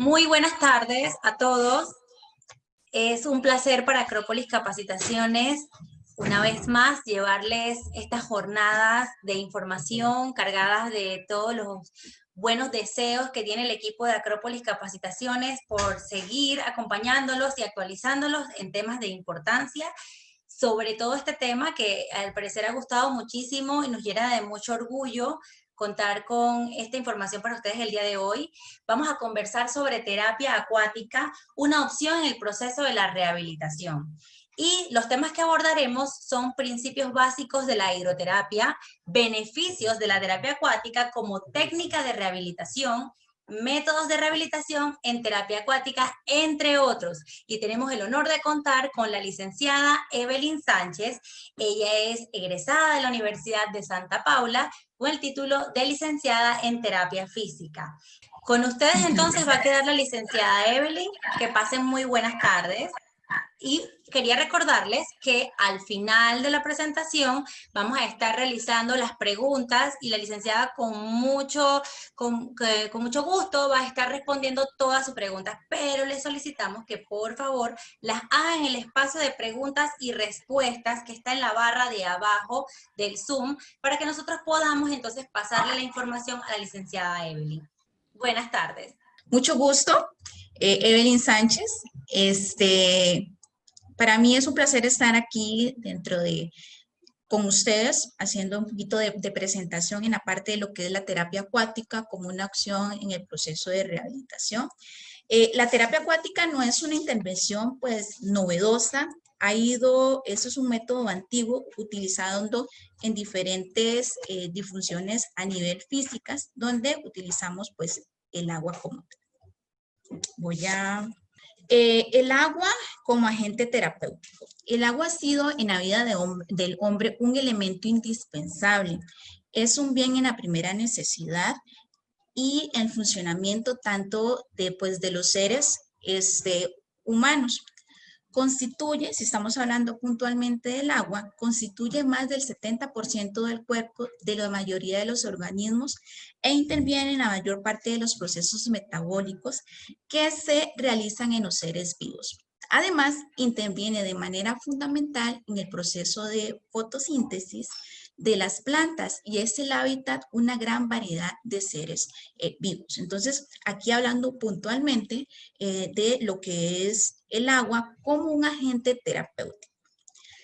Muy buenas tardes a todos. Es un placer para Acrópolis Capacitaciones, una vez más, llevarles estas jornadas de información cargadas de todos los buenos deseos que tiene el equipo de Acrópolis Capacitaciones por seguir acompañándolos y actualizándolos en temas de importancia, sobre todo este tema que al parecer ha gustado muchísimo y nos llena de mucho orgullo contar con esta información para ustedes el día de hoy. Vamos a conversar sobre terapia acuática, una opción en el proceso de la rehabilitación. Y los temas que abordaremos son principios básicos de la hidroterapia, beneficios de la terapia acuática como técnica de rehabilitación, métodos de rehabilitación en terapia acuática, entre otros. Y tenemos el honor de contar con la licenciada Evelyn Sánchez. Ella es egresada de la Universidad de Santa Paula con el título de licenciada en terapia física. Con ustedes entonces va a quedar la licenciada Evelyn. Que pasen muy buenas tardes. Y quería recordarles que al final de la presentación vamos a estar realizando las preguntas y la licenciada con mucho gusto va a estar respondiendo todas sus preguntas, pero les solicitamos que por favor las hagan en el espacio de preguntas y respuestas que está en la barra de abajo del Zoom para que nosotros podamos entonces pasarle la información a la licenciada Evelyn. Buenas tardes. Mucho gusto, Evelyn Sánchez. Para mí es un placer estar aquí con ustedes, haciendo un poquito de presentación en la parte de lo que es la terapia acuática como una opción en el proceso de rehabilitación. La terapia acuática no es una intervención pues novedosa, eso es un método antiguo utilizado en diferentes disfunciones a nivel físicas, donde utilizamos pues el agua como el agua como agente terapéutico. El agua ha sido en la vida del hombre un elemento indispensable. Es un bien en la primera necesidad y el funcionamiento tanto de los seres humanos. Constituye, si estamos hablando puntualmente del agua, constituye más del 70% del cuerpo de la mayoría de los organismos e interviene en la mayor parte de los procesos metabólicos que se realizan en los seres vivos. Además, interviene de manera fundamental en el proceso de fotosíntesis de las plantas y es el hábitat una gran variedad de seres vivos. Entonces, aquí hablando puntualmente de lo que es el agua como un agente terapéutico.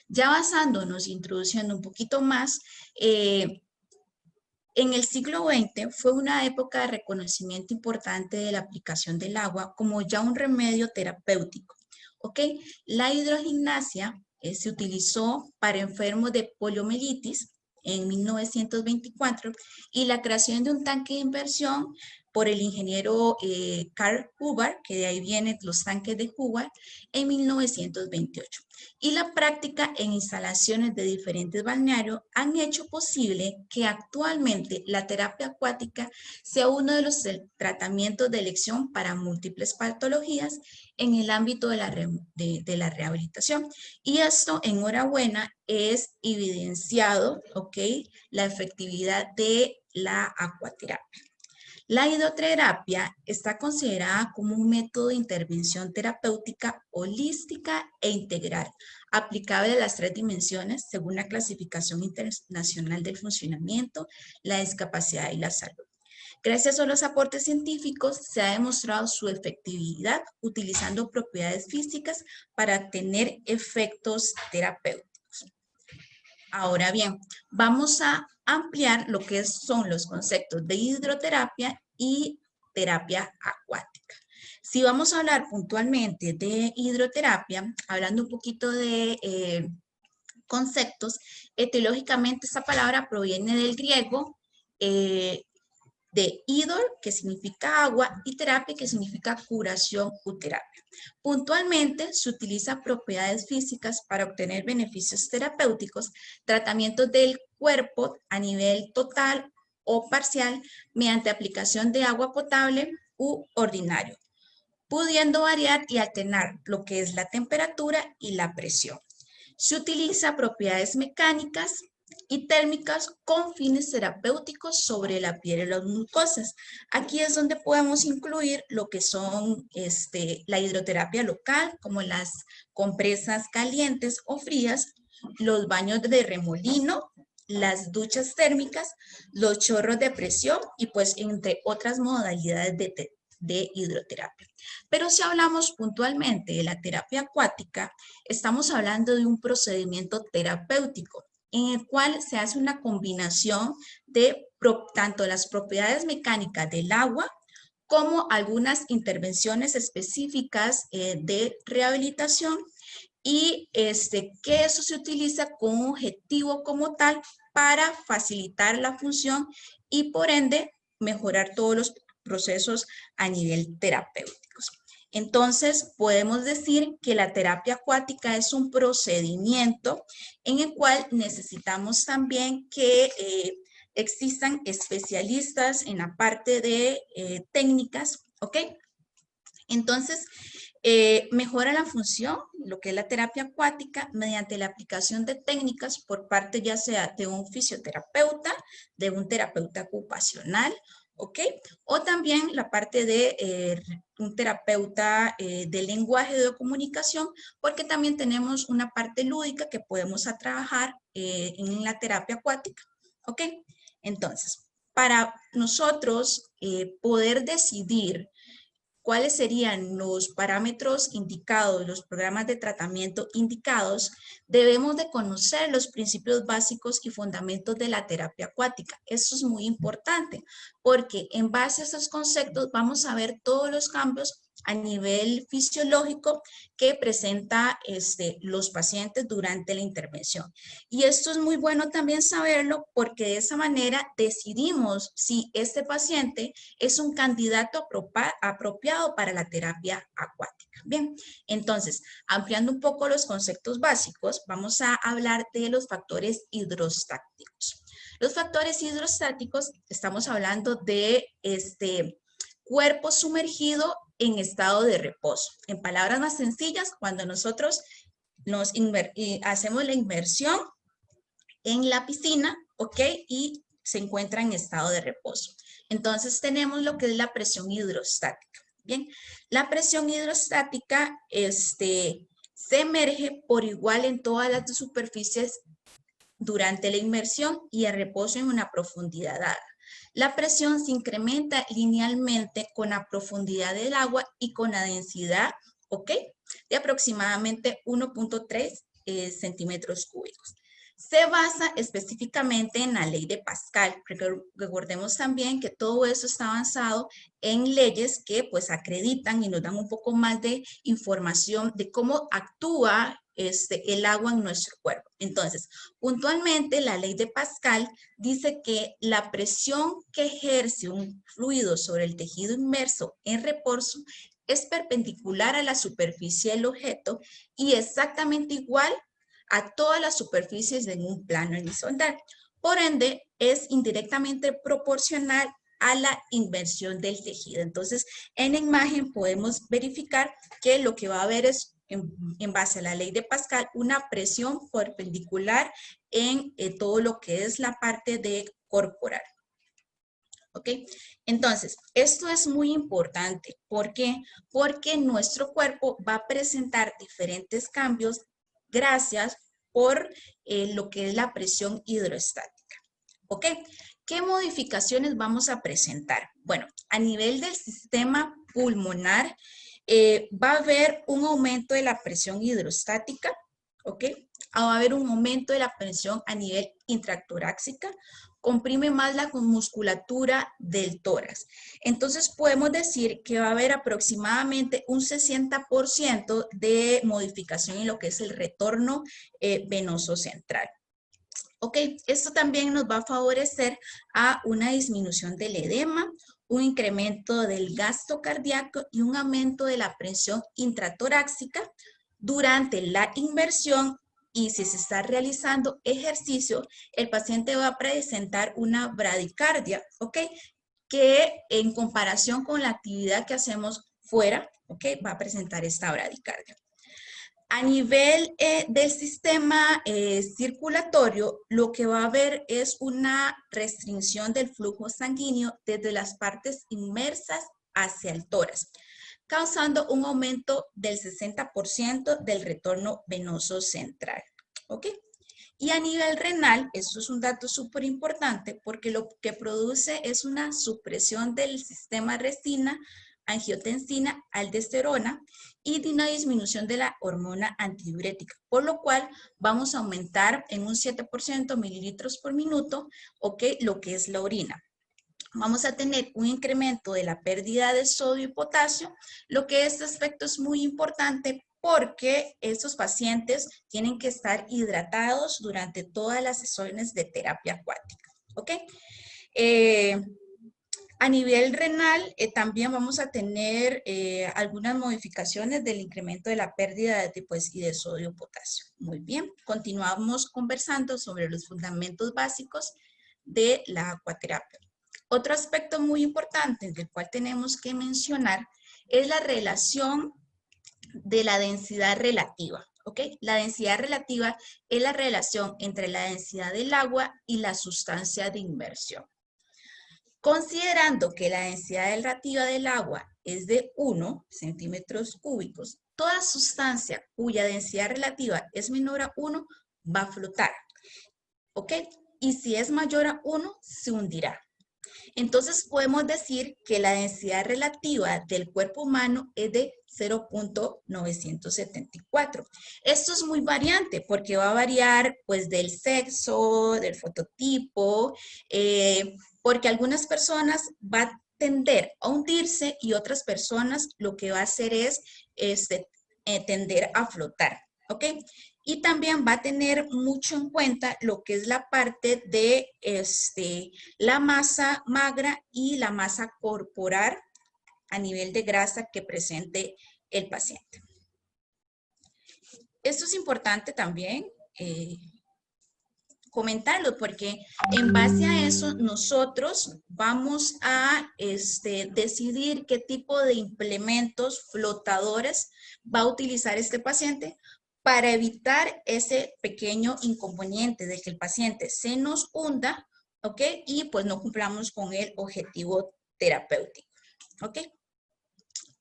Ya basándonos, introduciendo un poquito más, en el siglo XX fue una época de reconocimiento importante de la aplicación del agua como ya un remedio terapéutico. ¿Ok? La hidrogimnasia se utilizó para enfermos de poliomielitis en 1924 y la creación de un tanque de inversión por el ingeniero Carl Hubbard, que de ahí vienen los tanques de Hubbard, en 1928. Y la práctica en instalaciones de diferentes balnearios han hecho posible que actualmente la terapia acuática sea uno de los tratamientos de elección para múltiples patologías en el ámbito de la rehabilitación. Y esto, enhorabuena, es evidenciado, ¿ok? La efectividad de la acuaterapia. La hidroterapia está considerada como un método de intervención terapéutica holística e integral, aplicable a las 3 dimensiones según la clasificación internacional del funcionamiento, la discapacidad y la salud. Gracias a los aportes científicos se ha demostrado su efectividad utilizando propiedades físicas para tener efectos terapéuticos. Ahora bien, vamos a ampliar lo que son los conceptos de hidroterapia y terapia acuática. Si vamos a hablar puntualmente de hidroterapia, hablando un poquito de conceptos, etiológicamente esta palabra proviene del griego de hidor, que significa agua, y terapia, que significa curación u terapia. Puntualmente, se utiliza propiedades físicas para obtener beneficios terapéuticos, tratamientos del cuerpo a nivel total o parcial mediante aplicación de agua potable u ordinario, pudiendo variar y alternar lo que es la temperatura y la presión. Se utiliza propiedades mecánicas, y térmicas con fines terapéuticos sobre la piel y las mucosas. Aquí es donde podemos incluir lo que son la hidroterapia local, como las compresas calientes o frías, los baños de remolino, las duchas térmicas, los chorros de presión y pues entre otras modalidades de hidroterapia. Pero si hablamos puntualmente de la terapia acuática, estamos hablando de un procedimiento terapéutico en el cual se hace una combinación de tanto las propiedades mecánicas del agua como algunas intervenciones específicas de rehabilitación y que eso se utiliza con un objetivo como tal para facilitar la función y por ende mejorar todos los procesos a nivel terapéuticos. Entonces, podemos decir que la terapia acuática es un procedimiento en el cual necesitamos también que existan especialistas en la parte de técnicas, ¿ok? Entonces, mejora la función, lo que es la terapia acuática, mediante la aplicación de técnicas por parte ya sea de un fisioterapeuta, de un terapeuta ocupacional, ¿ok? O también la parte de un terapeuta de lenguaje de comunicación, porque también tenemos una parte lúdica que podemos trabajar en la terapia acuática, ¿ok? Entonces, para nosotros poder decidir cuáles serían los parámetros indicados, los programas de tratamiento indicados, debemos de conocer los principios básicos y fundamentos de la terapia acuática. Eso es muy importante porque en base a esos conceptos vamos a ver todos los cambios a nivel fisiológico que presenta los pacientes durante la intervención. Y esto es muy bueno también saberlo porque de esa manera decidimos si este paciente es un candidato apropiado para la terapia acuática. Bien, entonces, ampliando un poco los conceptos básicos, vamos a hablar de los factores hidrostáticos. Los factores hidrostáticos, estamos hablando de cuerpo sumergido en estado de reposo. En palabras más sencillas, cuando nosotros hacemos la inmersión en la piscina, ¿ok? Y se encuentra en estado de reposo. Entonces tenemos lo que es la presión hidrostática. Bien, la presión hidrostática se emerge por igual en todas las superficies durante la inmersión y el reposo en una profundidad dada. La presión se incrementa linealmente con la profundidad del agua y con la densidad, ¿ok? De aproximadamente 1.3 centímetros cúbicos. Se basa específicamente en la ley de Pascal. Recordemos también que todo eso está basado en leyes que pues acreditan y nos dan un poco más de información de cómo actúa el agua en nuestro cuerpo. Entonces, puntualmente la ley de Pascal dice que la presión que ejerce un fluido sobre el tejido inmerso en reposo es perpendicular a la superficie del objeto y exactamente igual a todas las superficies en un plano horizontal. Por ende, es indirectamente proporcional a la inversión del tejido. Entonces, en la imagen podemos verificar que lo que va a haber es, en base a la ley de Pascal, una presión perpendicular en todo lo que es la parte de corporal. ¿Ok? Entonces, esto es muy importante. ¿Por qué? Porque nuestro cuerpo va a presentar diferentes cambios gracias por lo que es la presión hidrostática. ¿Ok? ¿Qué modificaciones vamos a presentar? Bueno, a nivel del sistema pulmonar va a haber un aumento de la presión hidrostática, ¿ok? Va a haber un aumento de la presión a nivel intratorácica, comprime más la musculatura del tórax. Entonces podemos decir que va a haber aproximadamente un 60% de modificación en lo que es el retorno venoso central. Ok, esto también nos va a favorecer a una disminución del edema, un incremento del gasto cardíaco y un aumento de la presión intratorácica durante la inmersión. Y si se está realizando ejercicio, el paciente va a presentar una bradicardia, ¿ok? Que en comparación con la actividad que hacemos fuera, ¿ok? Va a presentar esta bradicardia. A nivel del sistema circulatorio, lo que va a haber es una restricción del flujo sanguíneo desde las partes inmersas hacia el tórax, causando un aumento del 60% del retorno venoso central. ¿Ok? Y a nivel renal, esto es un dato súper importante porque lo que produce es una supresión del sistema resina, angiotensina, aldosterona y de una disminución de la hormona antidiurética, por lo cual vamos a aumentar en un 7% mililitros por minuto, ¿ok? Lo que es la orina. Vamos a tener un incremento de la pérdida de sodio y potasio, lo que este aspecto es muy importante porque estos pacientes tienen que estar hidratados durante todas las sesiones de terapia acuática, ¿ok? A nivel renal, también vamos a tener algunas modificaciones del incremento de la pérdida y de sodio potasio. Muy bien, continuamos conversando sobre los fundamentos básicos de la acuaterapia. Otro aspecto muy importante del cual tenemos que mencionar es la relación de la densidad relativa. ¿Ok? La densidad relativa es la relación entre la densidad del agua y la sustancia de inmersión. Considerando que la densidad relativa del agua es de 1 centímetros cúbicos, toda sustancia cuya densidad relativa es menor a 1 va a flotar. ¿Ok? Y si es mayor a 1, se hundirá. Entonces podemos decir que la densidad relativa del cuerpo humano es de 0.974. Esto es muy variante porque va a variar pues del sexo, del fototipo, porque algunas personas va a tender a hundirse y otras personas lo que va a hacer es tender a flotar, ¿ok? Y también va a tener mucho en cuenta lo que es la parte de la masa magra y la masa corporal a nivel de grasa que presente el paciente. Esto es importante también comentarlo porque en base a eso nosotros vamos a decidir qué tipo de implementos flotadores va a utilizar este paciente para evitar ese pequeño inconveniente de que el paciente se nos hunda, ¿ok? Y pues no cumplamos con el objetivo terapéutico, ¿ok?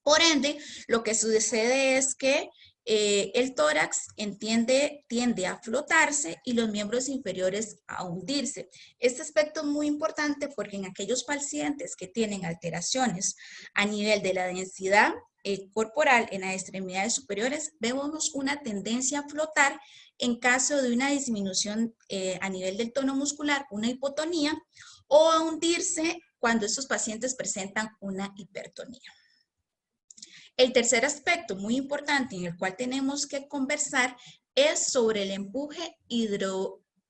Por ende, lo que sucede es que el tórax tiende a flotarse y los miembros inferiores a hundirse. Este aspecto es muy importante porque en aquellos pacientes que tienen alteraciones a nivel de la densidad corporal en las extremidades superiores, vemos una tendencia a flotar en caso de una disminución a nivel del tono muscular, una hipotonía, o a hundirse cuando estos pacientes presentan una hipertonía. El tercer aspecto muy importante en el cual tenemos que conversar es sobre el empuje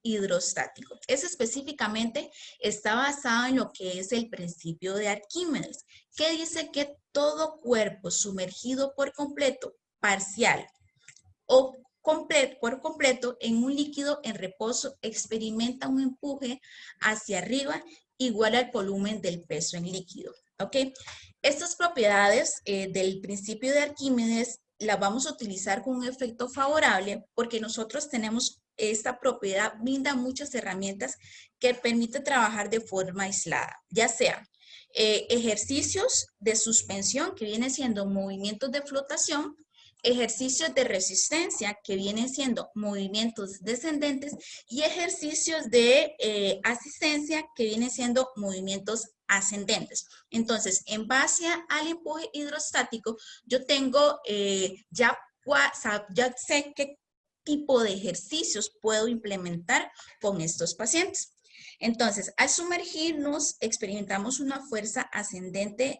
hidrostático. Ese específicamente está basado en lo que es el principio de Arquímedes, que dice que todo cuerpo sumergido por completo, parcial o por completo en un líquido en reposo experimenta un empuje hacia arriba igual al volumen del peso en líquido. ¿Ok? Estas propiedades del principio de Arquímedes las vamos a utilizar con un efecto favorable porque nosotros tenemos esta propiedad, brinda muchas herramientas que permite trabajar de forma aislada, ya sea ejercicios de suspensión que vienen siendo movimientos de flotación, ejercicios de resistencia que vienen siendo movimientos descendentes y ejercicios de asistencia que vienen siendo movimientos ascendentes. Entonces, en base al empuje hidrostático, yo tengo ya sé qué tipo de ejercicios puedo implementar con estos pacientes. Entonces, al sumergirnos, experimentamos una fuerza ascendente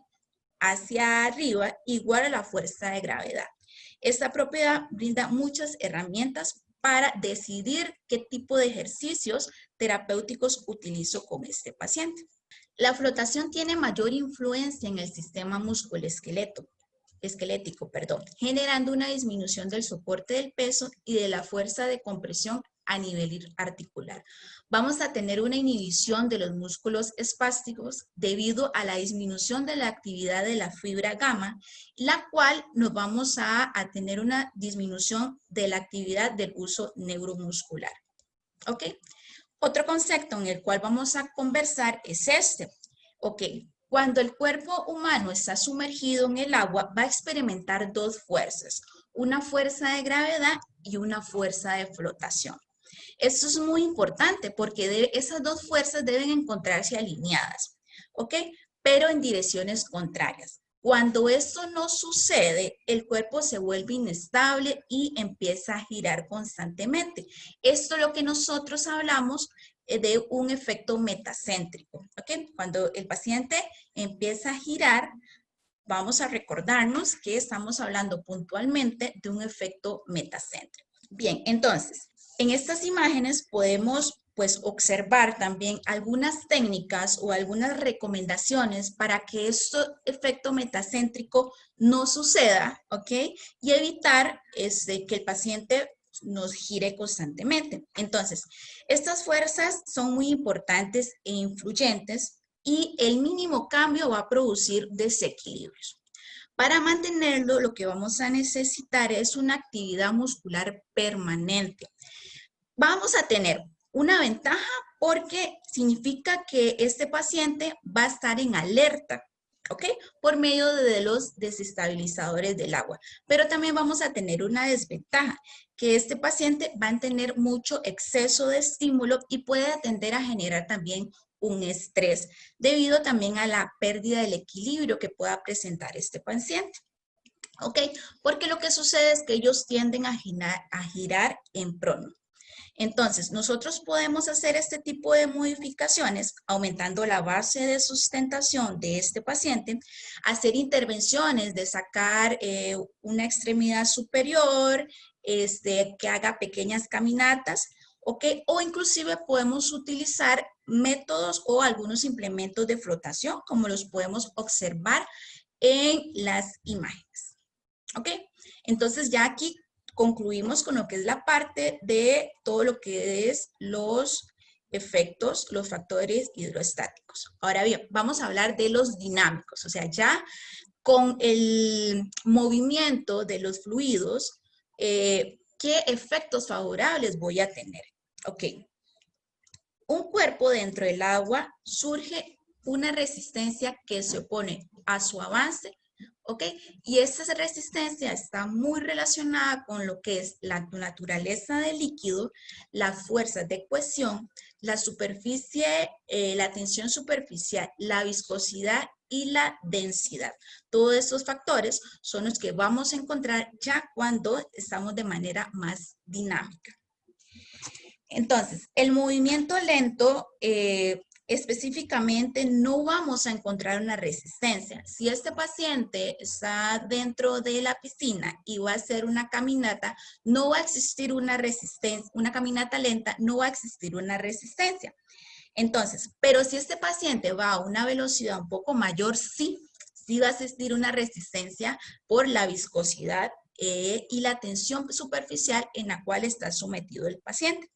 hacia arriba igual a la fuerza de gravedad. Esta propiedad brinda muchas herramientas para decidir qué tipo de ejercicios terapéuticos utilizo con este paciente. La flotación tiene mayor influencia en el sistema musculoesquelético, generando una disminución del soporte del peso y de la fuerza de compresión a nivel articular. Vamos a tener una inhibición de los músculos espásticos debido a la disminución de la actividad de la fibra gamma, la cual nos vamos a tener una disminución de la actividad del uso neuromuscular. ¿Ok? Otro concepto en el cual vamos a conversar es este. ¿Ok? Cuando el cuerpo humano está sumergido en el agua, va a experimentar dos fuerzas, una fuerza de gravedad y una fuerza de flotación. Esto es muy importante porque esas dos fuerzas deben encontrarse alineadas, ¿ok? Pero en direcciones contrarias. Cuando esto no sucede, el cuerpo se vuelve inestable y empieza a girar constantemente. Esto es lo que nosotros hablamos de un efecto metacéntrico, ¿ok? Cuando el paciente empieza a girar, vamos a recordarnos que estamos hablando puntualmente de un efecto metacéntrico. Bien, entonces, en estas imágenes podemos pues observar también algunas técnicas o algunas recomendaciones para que este efecto metacéntrico no suceda, ¿ok? Y evitar que el paciente nos gire constantemente. Entonces, estas fuerzas son muy importantes e influyentes y el mínimo cambio va a producir desequilibrios. Para mantenerlo, lo que vamos a necesitar es una actividad muscular permanente. Vamos a tener una ventaja porque significa que este paciente va a estar en alerta, ¿ok? Por medio de los desestabilizadores del agua. Pero también vamos a tener una desventaja, que este paciente va a tener mucho exceso de estímulo y puede tender a generar también un estrés, debido también a la pérdida del equilibrio que pueda presentar este paciente. ¿Ok? Porque lo que sucede es que ellos tienden a girar en prono. Entonces, nosotros podemos hacer este tipo de modificaciones aumentando la base de sustentación de este paciente, hacer intervenciones de sacar una extremidad superior, que haga pequeñas caminatas, ¿ok? O inclusive podemos utilizar métodos o algunos implementos de flotación, como los podemos observar en las imágenes, ¿ok? Entonces, ya aquí concluimos con lo que es la parte de todo lo que es los efectos, los factores hidroestáticos. Ahora bien, vamos a hablar de los dinámicos, o sea, ya con el movimiento de los fluidos, ¿qué efectos favorables voy a tener? Ok, un cuerpo dentro del agua surge una resistencia que se opone a su avance, ¿ok? Y esta resistencia está muy relacionada con lo que es la naturaleza del líquido, las fuerzas de cohesión, la superficie, la tensión superficial, la viscosidad y la densidad. Todos estos factores son los que vamos a encontrar ya cuando estamos de manera más dinámica. Entonces, el movimiento lento, específicamente no vamos a encontrar una resistencia. Si este paciente está dentro de la piscina y va a hacer una caminata, no va a existir una resistencia, una caminata lenta, no va a existir una resistencia. Entonces, pero si este paciente va a una velocidad un poco mayor, sí va a existir una resistencia por la viscosidad y la tensión superficial en la cual está sometido el paciente.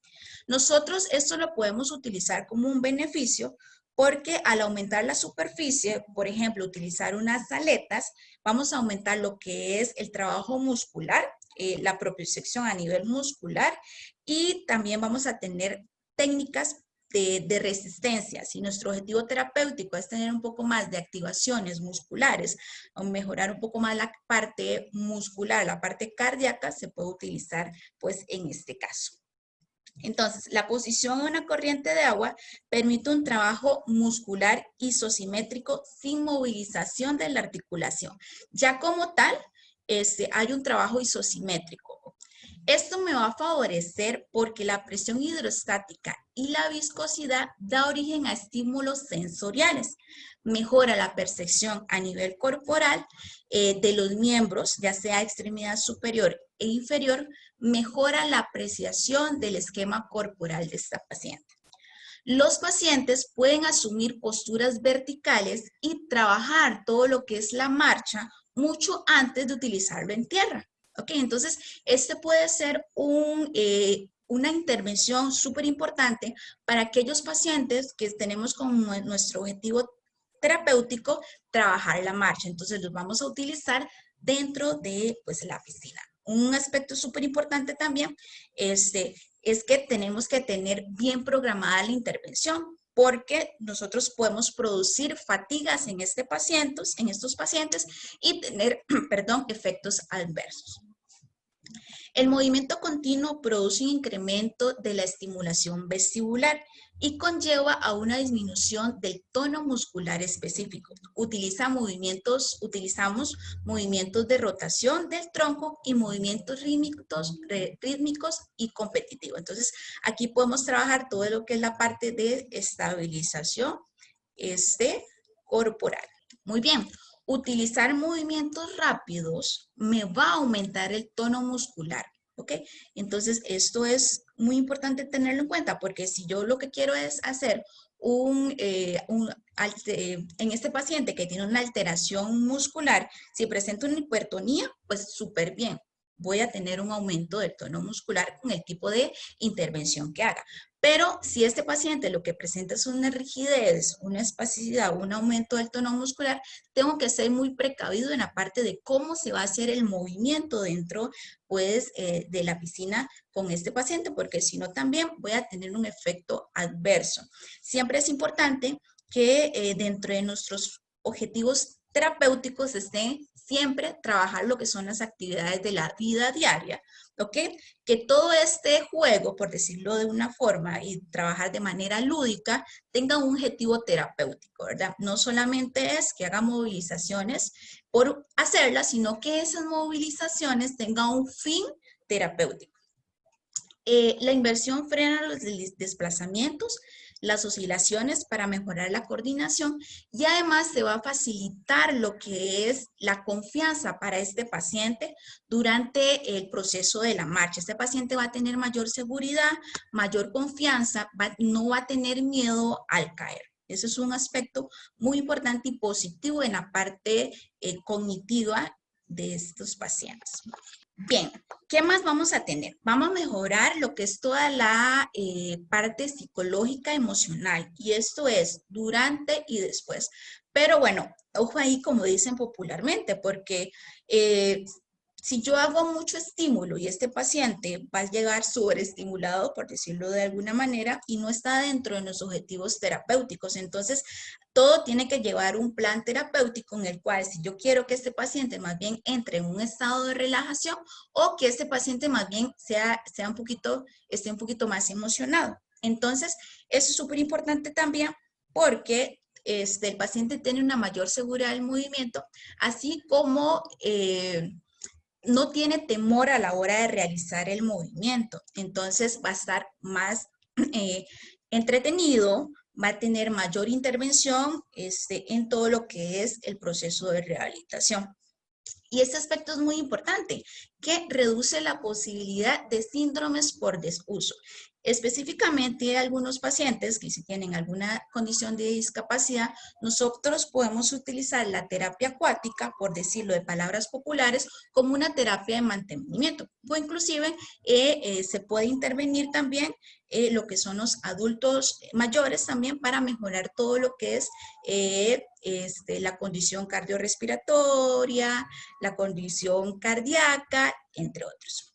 Nosotros esto lo podemos utilizar como un beneficio porque al aumentar la superficie, por ejemplo, utilizar unas aletas, vamos a aumentar lo que es el trabajo muscular, la propiocepción a nivel muscular y también vamos a tener técnicas de resistencia. Si nuestro objetivo terapéutico es tener un poco más de activaciones musculares o mejorar un poco más la parte muscular, la parte cardíaca, se puede utilizar pues en este caso. Entonces, la posición en una corriente de agua permite un trabajo muscular isosimétrico sin movilización de la articulación. Ya como tal, hay un trabajo isosimétrico. Esto me va a favorecer porque la presión hidrostática y la viscosidad da origen a estímulos sensoriales. Mejora la percepción a nivel corporal de los miembros, ya sea extremidad superior e inferior, mejora la apreciación del esquema corporal de esta paciente. Los pacientes pueden asumir posturas verticales y trabajar todo lo que es la marcha mucho antes de utilizarlo en tierra. Ok, entonces este puede ser un una intervención súper importante para aquellos pacientes que tenemos como nuestro objetivo terapéutico trabajar la marcha. Entonces los vamos a utilizar dentro de pues, la piscina. Un aspecto súper importante también es que tenemos que tener bien programada la intervención, porque nosotros podemos producir fatigas en estos pacientes y tener, perdón, efectos adversos. El movimiento continuo produce un incremento de la estimulación vestibular y conlleva a una disminución del tono muscular específico. Utilizamos movimientos de rotación del tronco y movimientos rítmicos y competitivos. Entonces, aquí podemos trabajar todo lo que es la parte de estabilización corporal. Muy bien. Utilizar movimientos rápidos me va a aumentar el tono muscular, ¿ok? Entonces, esto es muy importante tenerlo en cuenta, porque si yo lo que quiero es hacer en este paciente que tiene una alteración muscular, si presenta una hipertonía, pues súper bien. Voy a tener un aumento del tono muscular con el tipo de intervención que haga. Pero si este paciente lo que presenta es una rigidez, una espasticidad, un aumento del tono muscular, tengo que ser muy precavido en la parte de cómo se va a hacer el movimiento dentro, pues, de la piscina con este paciente, porque si no también voy a tener un efecto adverso. Siempre es importante que dentro de nuestros objetivos terapéuticos estén siempre trabajar lo que son las actividades de la vida diaria, ¿ok? Que todo este juego, por decirlo de una forma, y trabajar de manera lúdica, tenga un objetivo terapéutico, ¿verdad? No solamente es que haga movilizaciones por hacerlas, sino que esas movilizaciones tengan un fin terapéutico. La inversión frena los desplazamientos, las oscilaciones para mejorar la coordinación y además se va a facilitar lo que es la confianza para este paciente durante el proceso de la marcha. Este paciente va a tener mayor seguridad, mayor confianza, no va a tener miedo al caer. Ese es un aspecto muy importante y positivo en la parte cognitiva de estos pacientes. Bien, ¿qué más vamos a tener? Vamos a mejorar lo que es toda la parte psicológica, emocional, y esto es durante y después. Pero bueno, ojo ahí como dicen popularmente, porque si yo hago mucho estímulo y este paciente va a llegar sobreestimulado, por decirlo de alguna manera, y no está dentro de los objetivos terapéuticos, entonces todo tiene que llevar un plan terapéutico en el cual si yo quiero que este paciente más bien entre en un estado de relajación o que este paciente más bien esté un poquito más emocionado. Entonces, eso es súper importante también porque el paciente tiene una mayor seguridad del movimiento, así como no tiene temor a la hora de realizar el movimiento. Entonces, va a estar más entretenido, va a tener mayor intervención en todo lo que es el proceso de rehabilitación. Y este aspecto es muy importante, que reduce la posibilidad de síndromes por desuso. Específicamente, algunos pacientes que si tienen alguna condición de discapacidad, nosotros podemos utilizar la terapia acuática, por decirlo de palabras populares, como una terapia de mantenimiento. O inclusive se puede intervenir también lo que son los adultos mayores también para mejorar todo lo que es la condición cardiorrespiratoria, la condición cardíaca, entre otros.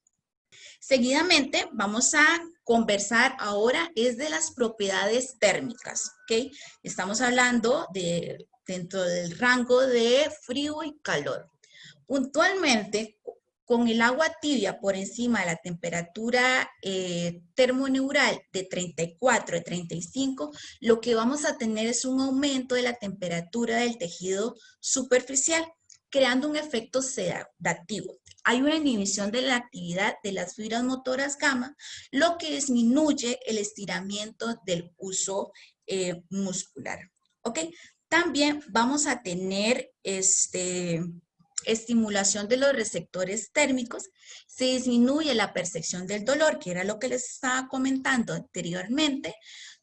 Seguidamente vamos a conversar ahora es de las propiedades térmicas, ¿ok? Estamos hablando dentro del rango de frío y calor. Puntualmente, con el agua tibia por encima de la temperatura termoneural de 34 a 35, lo que vamos a tener es un aumento de la temperatura del tejido superficial, creando un efecto sedativo. Hay una inhibición de la actividad de las fibras motoras gamma, lo que disminuye el estiramiento del uso muscular. ¿Ok? También vamos a tener estimulación de los receptores térmicos, se disminuye la percepción del dolor, que era lo que les estaba comentando anteriormente.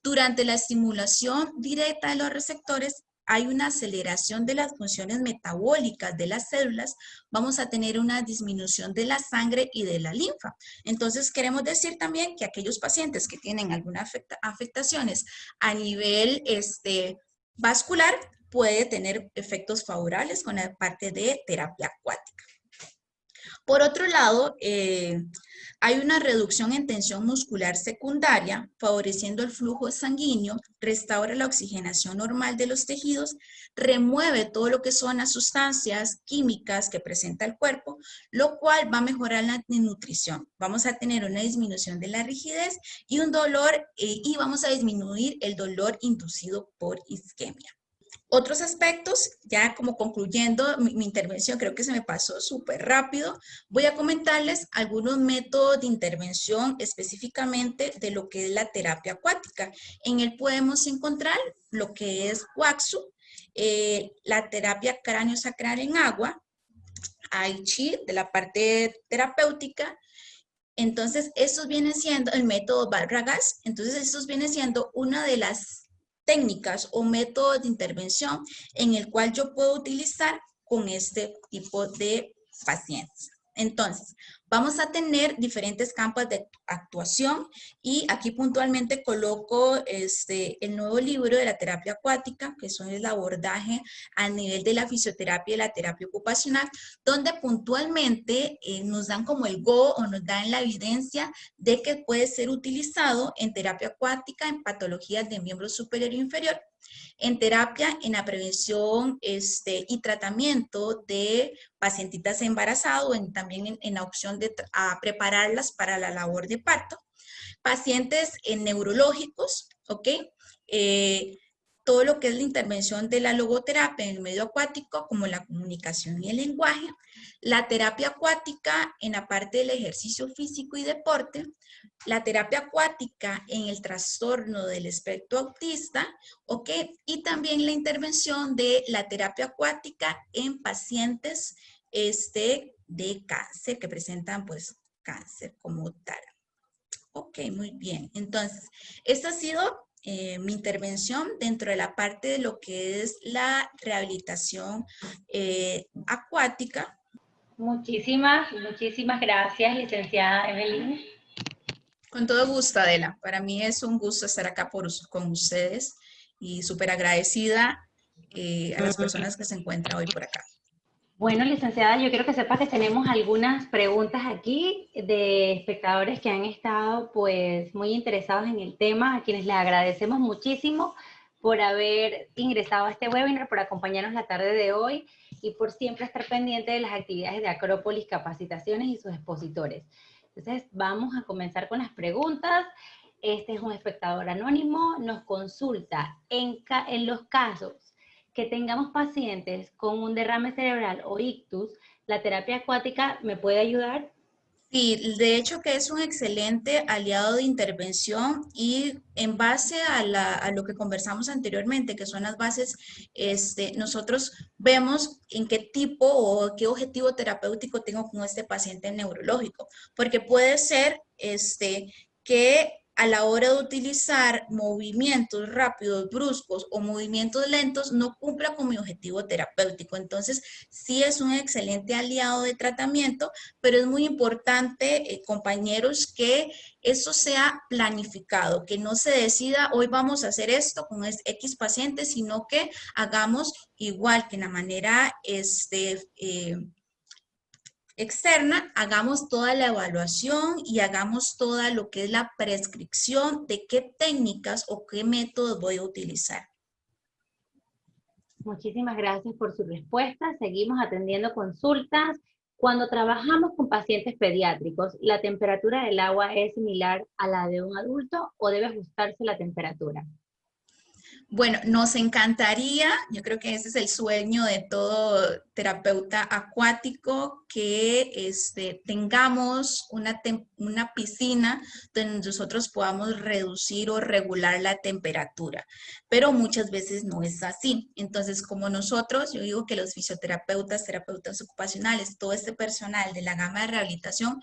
Durante la estimulación directa de los receptores, hay una aceleración de las funciones metabólicas de las células, vamos a tener una disminución de la sangre y de la linfa. Entonces, queremos decir también que aquellos pacientes que tienen algunas afectaciones a nivel vascular, puede tener efectos favorables con la parte de terapia acuática. Por otro lado, hay una reducción en tensión muscular secundaria, favoreciendo el flujo sanguíneo, restaura la oxigenación normal de los tejidos, remueve todo lo que son las sustancias químicas que presenta el cuerpo, lo cual va a mejorar la nutrición. Vamos a tener una disminución de la rigidez y un dolor, y vamos a disminuir el dolor inducido por isquemia. Otros aspectos, ya como concluyendo mi intervención, creo que se me pasó súper rápido, voy a comentarles algunos métodos de intervención específicamente de lo que es la terapia acuática. En él podemos encontrar lo que es WAXU, la terapia cráneo-sacral en agua, Tai Chi, de la parte terapéutica. Entonces, estos vienen siendo el método Barragas. Entonces, estos vienen siendo una de las técnicas o métodos de intervención en el cual yo puedo utilizar con este tipo de pacientes. Entonces, vamos a tener diferentes campos de actuación y aquí puntualmente coloco el nuevo libro de la terapia acuática, que son el abordaje a nivel de la fisioterapia y la terapia ocupacional, donde puntualmente nos dan como el go o nos dan la evidencia de que puede ser utilizado en terapia acuática, en patologías de miembro superior e inferior, en terapia, en la prevención y tratamiento de pacientitas embarazadas, también en la opción de prepararlas para la labor de parto, pacientes neurológicos, ¿ok? Todo lo que es la intervención de la logoterapia en el medio acuático, como la comunicación y el lenguaje, la terapia acuática en la parte del ejercicio físico y deporte, la terapia acuática en el trastorno del espectro autista, ¿ok? Y también la intervención de la terapia acuática en pacientes de cáncer, que presentan pues cáncer como tal. Ok, muy bien. Entonces, esta ha sido mi intervención dentro de la parte de lo que es la rehabilitación acuática. Muchísimas gracias, licenciada Evelyn. Con todo gusto, Adela. Para mí es un gusto estar acá con ustedes y súper agradecida a las personas que se encuentran hoy por acá. Bueno, licenciada, yo quiero que sepa que tenemos algunas preguntas aquí de espectadores que han estado pues muy interesados en el tema, a quienes les agradecemos muchísimo por haber ingresado a este webinar, por acompañarnos la tarde de hoy y por siempre estar pendiente de las actividades de Acrópolis Capacitaciones y sus expositores. Entonces, vamos a comenzar con las preguntas. Este es un espectador anónimo, nos consulta en los casos que tengamos pacientes con un derrame cerebral o ictus, ¿la terapia acuática me puede ayudar? Sí, de hecho que es un excelente aliado de intervención y en base a lo que conversamos anteriormente, que son las bases, nosotros vemos en qué tipo o qué objetivo terapéutico tengo con este paciente neurológico, porque puede ser que a la hora de utilizar movimientos rápidos, bruscos o movimientos lentos, no cumpla con mi objetivo terapéutico. Entonces, sí es un excelente aliado de tratamiento, pero es muy importante, compañeros, que eso sea planificado, que no se decida hoy vamos a hacer esto con X pacientes, sino que hagamos igual que en la manera externa, hagamos toda la evaluación y hagamos toda lo que es la prescripción de qué técnicas o qué métodos voy a utilizar. Muchísimas gracias por su respuesta. Seguimos atendiendo consultas. Cuando trabajamos con pacientes pediátricos, ¿la temperatura del agua es similar a la de un adulto o debe ajustarse la temperatura? Bueno, nos encantaría, yo creo que ese es el sueño de todo terapeuta acuático, que tengamos una piscina donde nosotros podamos reducir o regular la temperatura, pero muchas veces no es así. Entonces, como nosotros, yo digo que los fisioterapeutas, terapeutas ocupacionales, todo este personal de la gama de rehabilitación,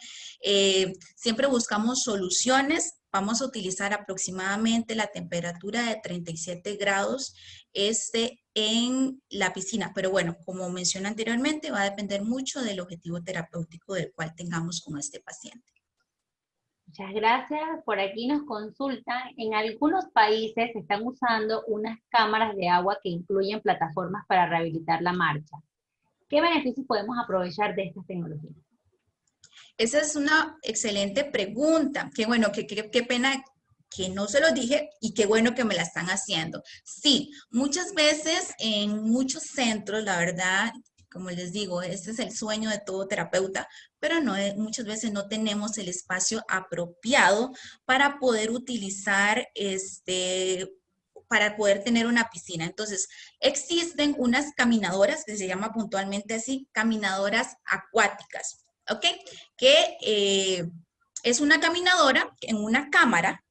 siempre buscamos soluciones vamos a utilizar aproximadamente la temperatura de 37 grados en la piscina. Pero bueno, como mencioné anteriormente, va a depender mucho del objetivo terapéutico del cual tengamos con este paciente. Muchas gracias. Por aquí nos consultan, en algunos países se están usando unas cámaras de agua que incluyen plataformas para rehabilitar la marcha. ¿Qué beneficios podemos aprovechar de estas tecnologías? Esa es una excelente pregunta. Qué bueno, qué pena que no se lo dije y qué bueno que me la están haciendo. Sí, muchas veces en muchos centros, la verdad, como les digo, este es el sueño de todo terapeuta, pero no, muchas veces no tenemos el espacio apropiado para poder utilizar para poder tener una piscina. Entonces, existen unas caminadoras que se llama puntualmente así, caminadoras acuáticas, ¿ok? Que es una caminadora en una cámara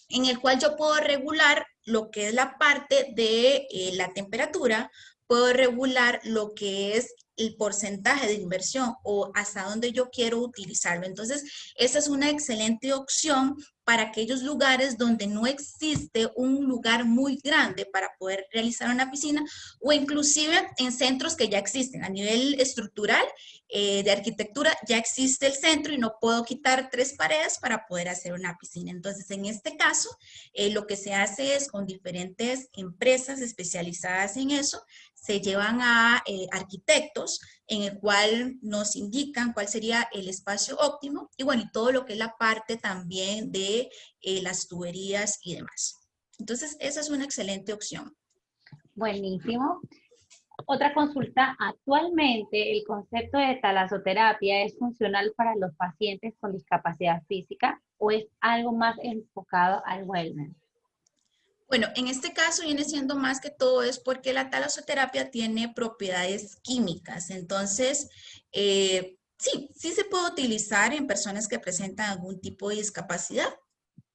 en el cual yo puedo regular lo que es la parte de la temperatura, puedo regular lo que es el porcentaje de inversión o hasta dónde yo quiero utilizarlo. Entonces, esa es una excelente opción para aquellos lugares donde no existe un lugar muy grande para poder realizar una piscina o inclusive en centros que ya existen a nivel estructural de arquitectura, ya existe el centro y no puedo quitar 3 paredes para poder hacer una piscina. Entonces, en este caso, lo que se hace es con diferentes empresas especializadas en eso, se llevan a arquitectos en el cual nos indican cuál sería el espacio óptimo y bueno, y todo lo que es la parte también de las tuberías y demás. Entonces, esa es una excelente opción. Buenísimo. Otra consulta, actualmente el concepto de talasoterapia es funcional para los pacientes con discapacidad física o es algo más enfocado al wellness. Bueno, en este caso viene siendo más que todo es porque la talasoterapia tiene propiedades químicas. Entonces, sí se puede utilizar en personas que presentan algún tipo de discapacidad,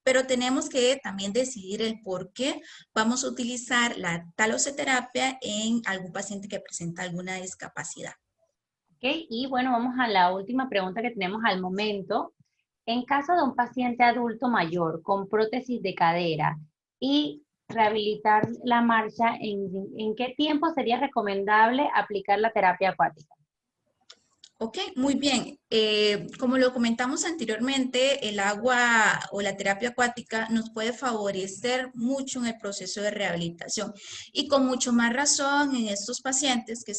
pero tenemos que también decidir el por qué vamos a utilizar la talasoterapia en algún paciente que presenta alguna discapacidad. Okay. Y bueno, vamos a la última pregunta que tenemos al momento. En caso de un paciente adulto mayor con prótesis de cadera y rehabilitar la marcha, ¿en qué tiempo sería recomendable aplicar la terapia acuática? Ok, muy bien. Como lo comentamos anteriormente, el agua o la terapia acuática nos puede favorecer mucho en el proceso de rehabilitación y con mucho más razón en estos pacientes que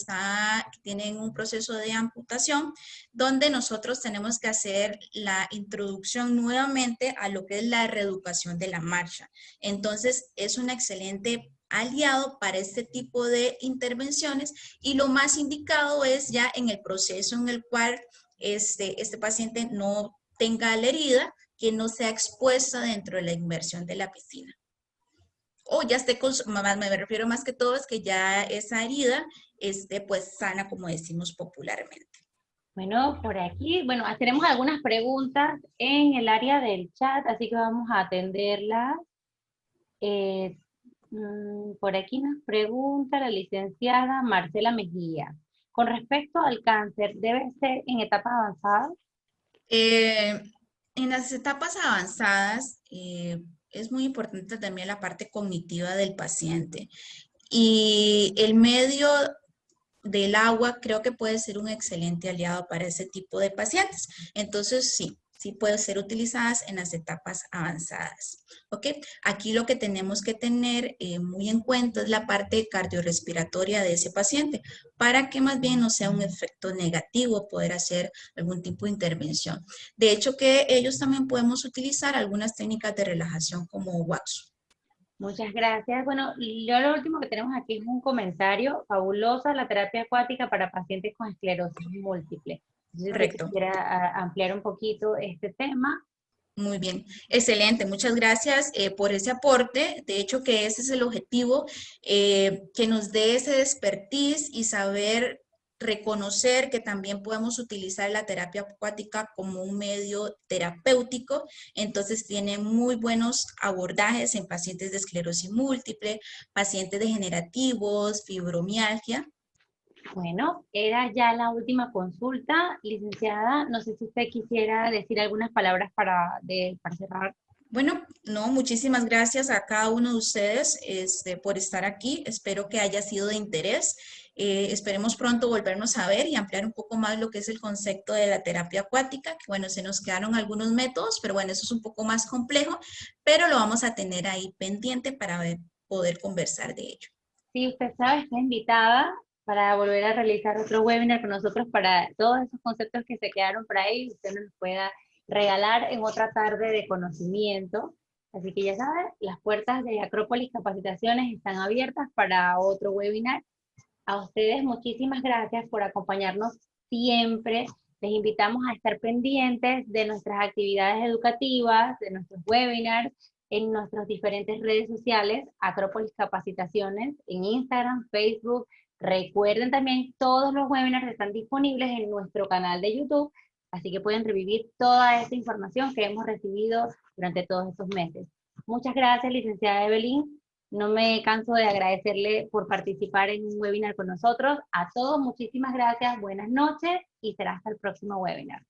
tienen un proceso de amputación, donde nosotros tenemos que hacer la introducción nuevamente a lo que es la reeducación de la marcha. Entonces, es un excelente aliado para este tipo de intervenciones y lo más indicado es ya en el proceso en el cual este paciente no tenga la herida, que no sea expuesta dentro de la inmersión de la piscina. O ya esté me refiero más que todo es que ya esa herida esté pues sana, como decimos popularmente. Bueno, por aquí, bueno, tenemos algunas preguntas en el área del chat, así que vamos a atenderlas. Por aquí nos pregunta la licenciada Marcela Mejía. Con respecto al cáncer, ¿debe ser en etapas avanzadas? En las etapas avanzadas es muy importante también la parte cognitiva del paciente y el medio del agua creo que puede ser un excelente aliado para ese tipo de pacientes. Entonces, sí pueden ser utilizadas en las etapas avanzadas. ¿Ok? Aquí lo que tenemos que tener muy en cuenta es la parte cardiorrespiratoria de ese paciente para que más bien no sea un efecto negativo poder hacer algún tipo de intervención. De hecho, que ellos también podemos utilizar algunas técnicas de relajación como wax. Muchas gracias. Bueno, yo lo último que tenemos aquí es un comentario. Fabulosa la terapia acuática para pacientes con esclerosis múltiple. Yo Correcto. quisiera ampliar un poquito este tema. Muy bien, excelente. Muchas gracias por ese aporte. De hecho, que ese es el objetivo, que nos dé ese expertise y saber reconocer que también podemos utilizar la terapia acuática como un medio terapéutico. Entonces, tiene muy buenos abordajes en pacientes de esclerosis múltiple, pacientes degenerativos, fibromialgia. Bueno, era ya la última consulta. Licenciada, no sé si usted quisiera decir algunas palabras para cerrar. Bueno, no, muchísimas gracias a cada uno de ustedes por estar aquí. Espero que haya sido de interés. Esperemos pronto volvernos a ver y ampliar un poco más lo que es el concepto de la terapia acuática, que bueno, se nos quedaron algunos métodos, pero bueno, eso es un poco más complejo, pero lo vamos a tener ahí pendiente para poder conversar de ello. Sí, usted sabe, está invitada para volver a realizar otro webinar con nosotros para todos esos conceptos que se quedaron por ahí, usted nos los pueda regalar en otra tarde de conocimiento. Así que ya saben, las puertas de Acrópolis Capacitaciones están abiertas para otro webinar. A ustedes muchísimas gracias por acompañarnos siempre. Les invitamos a estar pendientes de nuestras actividades educativas, de nuestros webinars, en nuestras diferentes redes sociales, Acrópolis Capacitaciones, en Instagram, Facebook. Recuerden también, todos los webinars están disponibles en nuestro canal de YouTube, así que pueden revivir toda esta información que hemos recibido durante todos estos meses. Muchas gracias, licenciada Evelyn. No me canso de agradecerle por participar en un webinar con nosotros. A todos, muchísimas gracias, buenas noches y será hasta el próximo webinar.